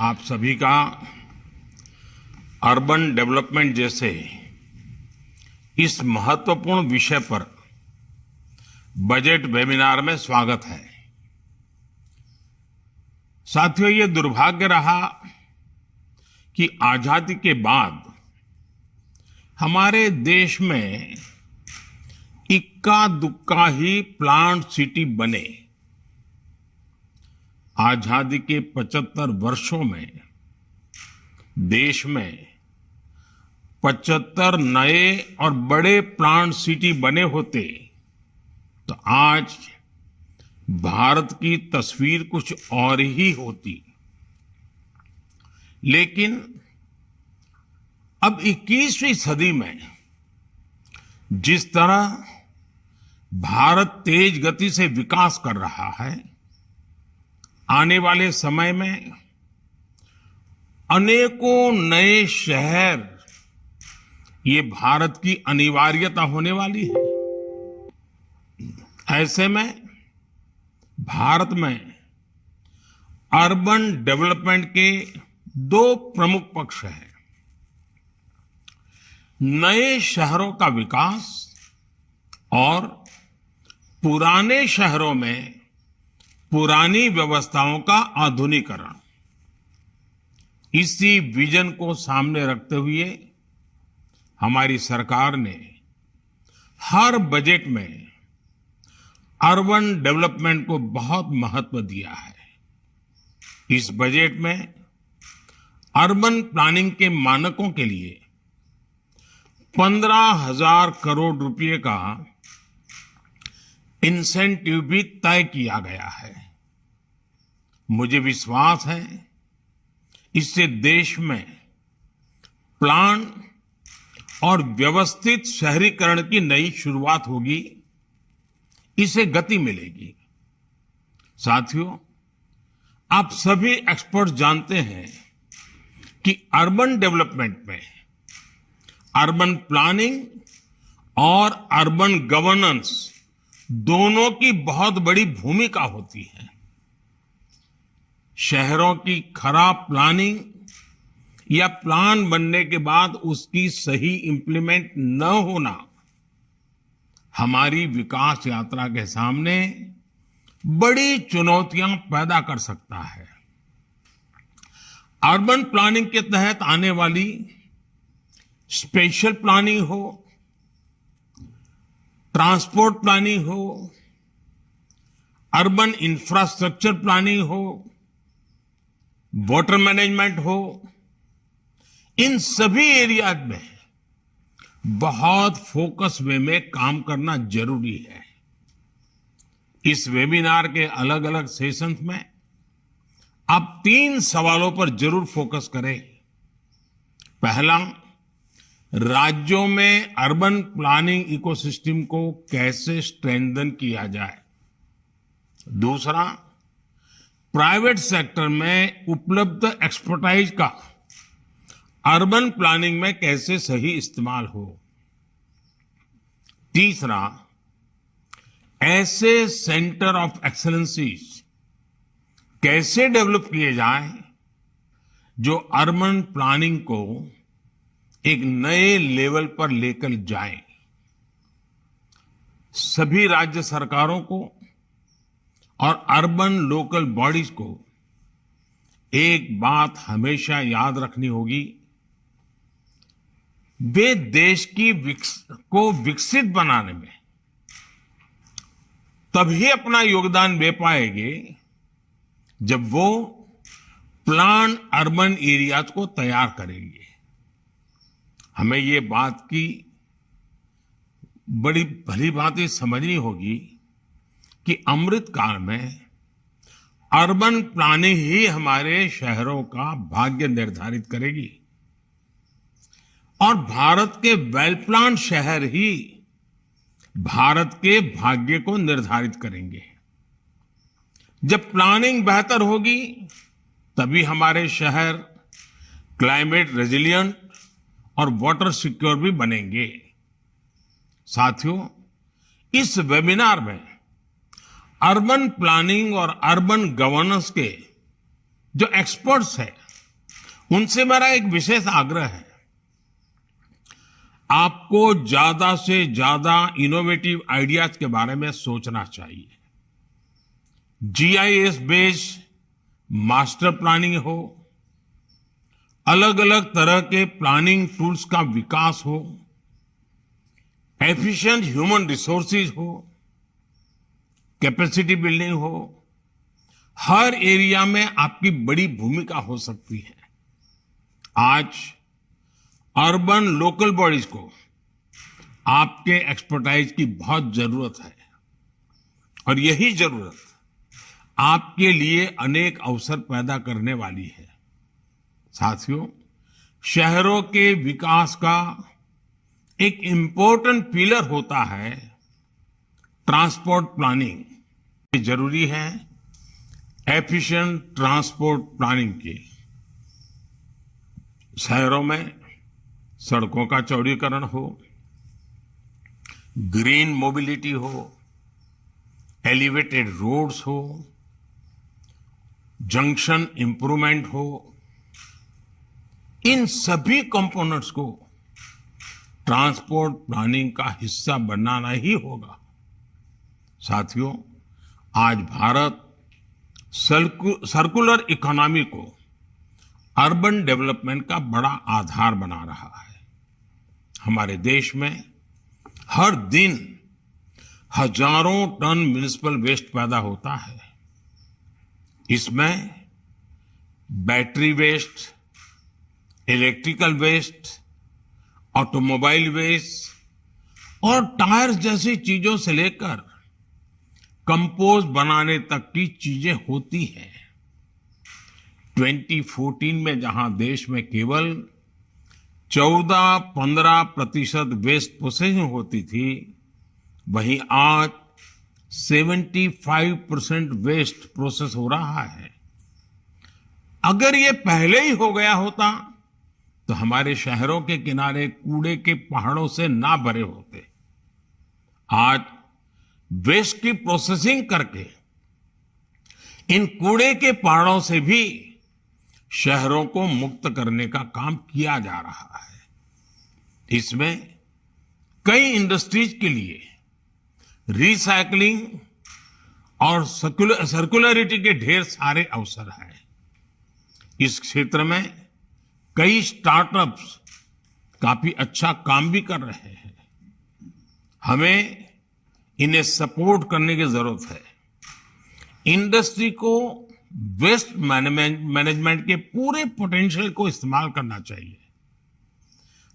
आप सभी का अर्बन डेवलपमेंट जैसे इस महत्वपूर्ण विषय पर बजट वेबिनार में स्वागत है। साथियों, ये दुर्भाग्य रहा कि आजादी के बाद हमारे देश में इक्का दुक्का ही प्लांट सिटी बने। आजादी के 75 वर्षों में देश में 75 नए और बड़े प्लांट सिटी बने होते तो आज भारत की तस्वीर कुछ और ही होती। लेकिन अब 21वीं सदी में जिस तरह भारत तेज गति से विकास कर रहा है, आने वाले समय में अनेकों नए शहर ये भारत की अनिवार्यता होने वाली है। ऐसे में भारत में अर्बन डेवलपमेंट के दो प्रमुख पक्ष हैं। नए शहरों का विकास और पुराने शहरों में पुरानी व्यवस्थाओं का आधुनिकीकरण। इसी विजन को सामने रखते हुए हमारी सरकार ने हर बजट में अर्बन डेवलपमेंट को बहुत महत्व दिया है। इस बजट में अर्बन प्लानिंग के मानकों के लिए 15,000 करोड़ रुपए का इंसेंटिव भी तय किया गया है। मुझे विश्वास है इससे देश में प्लान और व्यवस्थित शहरीकरण की नई शुरुआत होगी, इसे गति मिलेगी। साथियों, आप सभी एक्सपर्ट जानते हैं कि अर्बन डेवलपमेंट में अर्बन प्लानिंग और अर्बन गवर्नेंस दोनों की बहुत बड़ी भूमिका होती है। शहरों की खराब प्लानिंग या प्लान बनने के बाद उसकी सही इंप्लीमेंट न होना हमारी विकास यात्रा के सामने बड़ी चुनौतियां पैदा कर सकता है। अर्बन प्लानिंग के तहत आने वाली स्पेशल प्लानिंग हो, ट्रांसपोर्ट प्लानिंग हो, अर्बन इंफ्रास्ट्रक्चर प्लानिंग हो, वाटर मैनेजमेंट हो, इन सभी एरियाज में बहुत फोकस वे में काम करना जरूरी है। इस वेबिनार के अलग अलग सेशंस में आप 3 सवालों पर जरूर फोकस करें। पहला, राज्यों में अर्बन प्लानिंग इकोसिस्टम को कैसे स्ट्रेंथन किया जाए। दूसरा, प्राइवेट सेक्टर में उपलब्ध एक्सपर्टाइज का अर्बन प्लानिंग में कैसे सही इस्तेमाल हो। तीसरा, ऐसे सेंटर ऑफ एक्सीलेंसीज कैसे डेवलप किए जाएं जो अर्बन प्लानिंग को एक नए लेवल पर लेकर जाएं। सभी राज्य सरकारों को और अर्बन लोकल बॉडीज को एक बात हमेशा याद रखनी होगी, वे देश को विकसित बनाने में तभी अपना योगदान दे पाएंगे जब वो प्लान अर्बन एरियाज को तैयार करेंगे। हमें ये बात की बड़ी भली भांति समझनी होगी कि अमृत काल में अर्बन प्लानिंग ही हमारे शहरों का भाग्य निर्धारित करेगी और भारत के वेल प्लान शहर ही भारत के भाग्य को निर्धारित करेंगे। जब प्लानिंग बेहतर होगी तभी हमारे शहर क्लाइमेट रेजिलिएंट और वाटर सिक्योर भी बनेंगे। साथियों, इस वेबिनार में अर्बन प्लानिंग और अर्बन गवर्नेंस के जो एक्सपर्ट्स हैं उनसे मेरा एक विशेष आग्रह है, आपको ज्यादा से ज्यादा इनोवेटिव आइडियाज के बारे में सोचना चाहिए। जीआईएस बेस्ड मास्टर प्लानिंग हो, अलग अलग तरह के प्लानिंग टूल्स का विकास हो, एफिशिएंट ह्यूमन रिसोर्सेज हो, कैपेसिटी बिल्डिंग हो, हर एरिया में आपकी बड़ी भूमिका हो सकती है। आज अर्बन लोकल बॉडीज को आपके एक्सपर्टाइज की बहुत जरूरत है और यही जरूरत आपके लिए अनेक अवसर पैदा करने वाली है। साथियों, शहरों के विकास का एक इम्पोर्टेंट पिलर होता है ट्रांसपोर्ट प्लानिंग। ये जरूरी है एफिशिएंट ट्रांसपोर्ट प्लानिंग की। शहरों में सड़कों का चौड़ीकरण हो, ग्रीन मोबिलिटी हो, एलिवेटेड रोड्स हो, जंक्शन इंप्रूवमेंट हो, इन सभी कंपोनेंट्स को ट्रांसपोर्ट प्लानिंग का हिस्सा बनाना ही होगा। साथियों, आज भारत सर्कुलर इकोनॉमी को अर्बन डेवलपमेंट का बड़ा आधार बना रहा है। हमारे देश में हर दिन हजारों टन म्युनिसिपल वेस्ट पैदा होता है। इसमें battery waste, electrical waste, automobile waste और टायर्स जैसी चीजों से लेकर कंपोस्ट बनाने तक की चीजें होती हैं। 2014 में जहां देश में केवल 14-15% वेस्ट प्रोसेसिंग होती थी, वहीं आज 75% वेस्ट प्रोसेस हो रहा है। अगर ये पहले ही हो गया होता तो हमारे शहरों के किनारे कूड़े के पहाड़ों से ना भरे होते। आज वेस्ट की प्रोसेसिंग करके इन कूड़े के पहाड़ों से भी शहरों को मुक्त करने का काम किया जा रहा है। इसमें कई इंडस्ट्रीज के लिए रिसाइकलिंग और सर्कुलरिटी के ढेर सारे अवसर हैं। इस क्षेत्र में कई स्टार्टअप्स काफी अच्छा काम भी कर रहे हैं। हमें इन्हें सपोर्ट करने की जरूरत है। इंडस्ट्री को वेस्ट मैनेजमेंट के पूरे पोटेंशियल को इस्तेमाल करना चाहिए।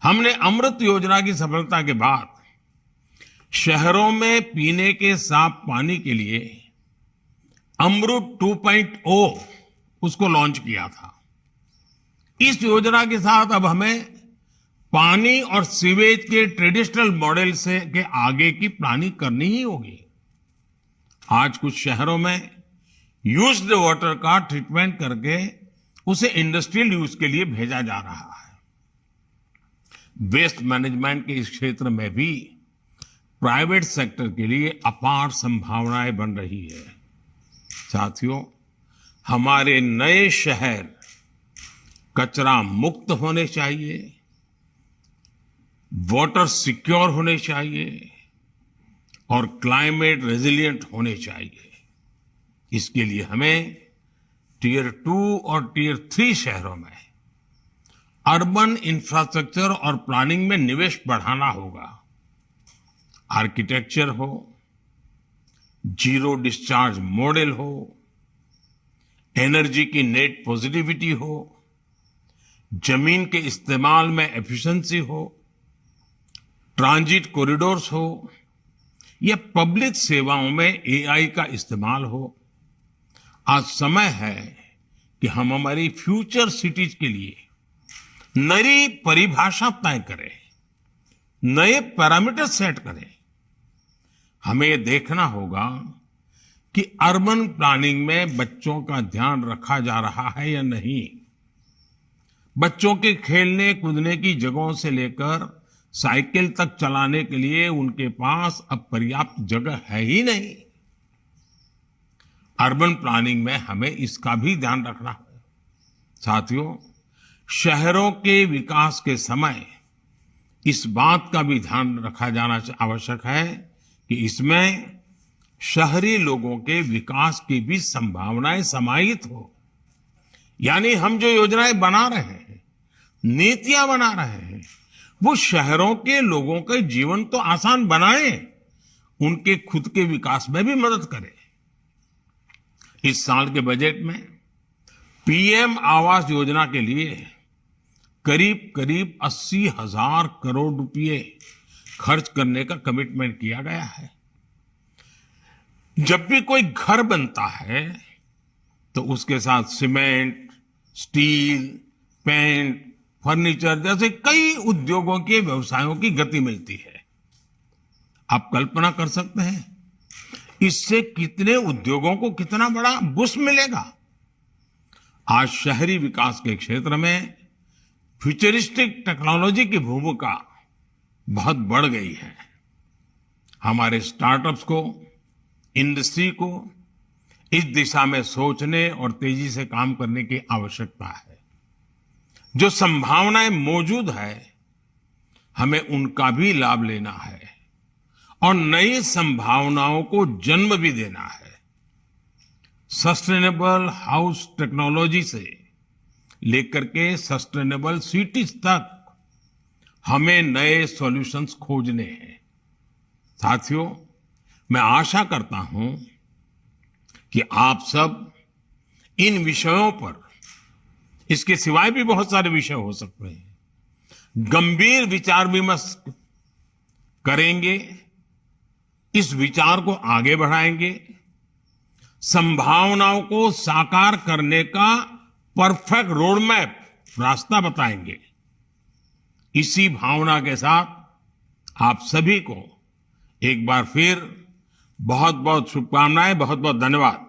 हमने अमृत योजना की सफलता के बाद शहरों में पीने के साफ पानी के लिए अमृत 2.0 उसको लॉन्च किया था। इस योजना के साथ अब हमें पानी और सीवेज के ट्रेडिशनल मॉडल से के आगे की प्लानिंग करनी ही होगी। आज कुछ शहरों में यूज्ड वाटर का ट्रीटमेंट करके उसे इंडस्ट्रियल यूज के लिए भेजा जा रहा है। वेस्ट मैनेजमेंट के इस क्षेत्र में भी प्राइवेट सेक्टर के लिए अपार संभावनाएं बन रही है। साथियों, हमारे नए शहर कचरा मुक्त होने चाहिए, वाटर सिक्योर होने चाहिए और क्लाइमेट रेजिलिएंट होने चाहिए। इसके लिए हमें टियर 2 और टियर 3 शहरों में अर्बन इंफ्रास्ट्रक्चर और प्लानिंग में निवेश बढ़ाना होगा। आर्किटेक्चर हो, जीरो डिस्चार्ज मॉडल हो, एनर्जी की नेट पॉजिटिविटी हो, जमीन के इस्तेमाल में एफिशिएंसी हो, ट्रांजिट कॉरिडोर्स हो या पब्लिक सेवाओं में एआई का इस्तेमाल हो। आज समय है कि हम हमारी फ्यूचर सिटीज के लिए नई परिभाषा तय करें, नए पैरामीटर सेट करें। हमें ये देखना होगा कि अर्बन प्लानिंग में बच्चों का ध्यान रखा जा रहा है या नहीं। बच्चों के खेलने कूदने की जगहों से लेकर साइकिल तक चलाने के लिए उनके पास अब पर्याप्त जगह है ही नहीं। अर्बन प्लानिंग में हमें इसका भी ध्यान रखना है। साथियों, शहरों के विकास के समय इस बात का भी ध्यान रखा जाना आवश्यक है कि इसमें शहरी लोगों के विकास की भी संभावनाएं समाहित हो। यानी हम जो योजनाएं बना रहे हैं, नीतियां बना रहे हैं, वो शहरों के लोगों के जीवन तो आसान बनाए, उनके खुद के विकास में भी मदद करे। इस साल के बजट में पीएम आवास योजना के लिए करीब करीब 80,000 करोड़ रुपए खर्च करने का कमिटमेंट किया गया है। जब भी कोई घर बनता है तो उसके साथ सीमेंट, स्टील, पेंट, फर्नीचर जैसे कई उद्योगों के व्यवसायों की गति मिलती है। आप कल्पना कर सकते हैं इससे कितने उद्योगों को कितना बड़ा बूस्ट मिलेगा। आज शहरी विकास के क्षेत्र में फ्यूचरिस्टिक टेक्नोलॉजी की भूमिका बहुत बढ़ गई है। हमारे स्टार्टअप्स को, इंडस्ट्री को इस दिशा में सोचने और तेजी से काम करने की आवश्यकता है। जो संभावनाएं मौजूद है, हमें उनका भी लाभ लेना है और नई संभावनाओं को जन्म भी देना है। सस्टेनेबल हाउस टेक्नोलॉजी से लेकर के सस्टेनेबल सिटीज तक हमें नए सॉल्यूशंस खोजने हैं। साथियों, मैं आशा करता हूं कि आप सब इन विषयों पर, इसके सिवाय भी बहुत सारे विषय हो सकते हैं, गंभीर विचार विमर्श करेंगे, इस विचार को आगे बढ़ाएंगे, संभावनाओं को साकार करने का परफेक्ट रोड मैप, रास्ता बताएंगे। इसी भावना के साथ आप सभी को एक बार फिर बहुत बहुत शुभकामनाएं, बहुत बहुत धन्यवाद।